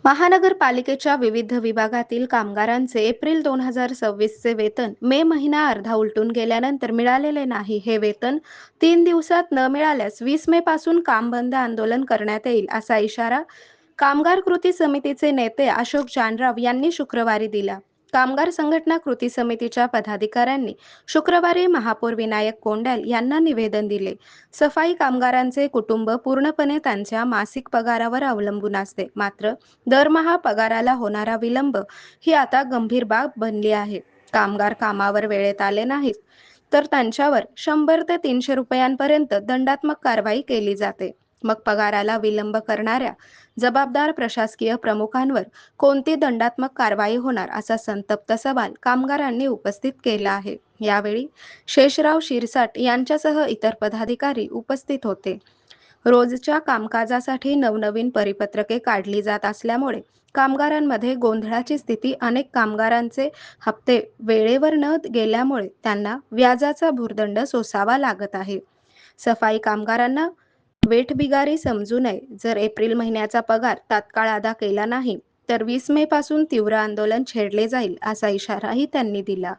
महानगरपालिकेच्या विविध विभागातील कामगारांचे एप्रिल 2026चे वेतन मे महिना अर्धा उलटून गेल्यानंतर मिळालेले नाही. हे वेतन 3 दिवसात न मिळाल्यास 20 मे पासून काम बंद आंदोलन करण्यात येईल, असा इशारा कामगार कृती समितीचे नेते अशोक जानराव यांनी शुक्रवारी दिला. कामगार संघटना कृती समितीच्या पदाधिकाऱ्यांनी शुक्रवारी महापौर विनायक कोंडल यांना निवेदन दिले. सफाई कामगारांचे कुटुंब पूर्णपणे त्यांच्या मासिक पगारावर अवलंबून असते. मात्र दरमहा पगाराला होणारा विलंब ही आता गंभीर बाब बनली आहे. कामगार कामावर वेळेत आले नाहीत तर त्यांच्यावर 100 ते 300 रुपयांपर्यंत दंडात्मक कारवाई केली जाते. मग पगाराला विलंब करणाऱ्या जबाबदार प्रशासकीय प्रमुखांवर कोणती दंडात्मक कारवाई होणार, असा संतप्त सवाल कामगारांनी उपस्थित केला आहे. यावेळी शेषराव शिरसाट यांच्यासह इतर पदाधिकारी उपस्थित होते. रोजच्या कामकाजासाठी नवनवीन परिपत्रके काढली जात असल्यामुळे कामगारांमध्ये गोंधळाची स्थिती. अनेक कामगारांचे हप्ते वेळेवर न गेल्यामुळे त्यांना व्याजाचा भुर्दंड सोसावा लागत आहे. सफाई कामगारांना वेठबिगारी समजू नये. जर एप्रिल महिन्याचा पगार तात्काळ अदा केला नाही तर 20 मे पासून तीव्र आंदोलन छेडले जाईल, असा इशाराही त्यांनी दिला.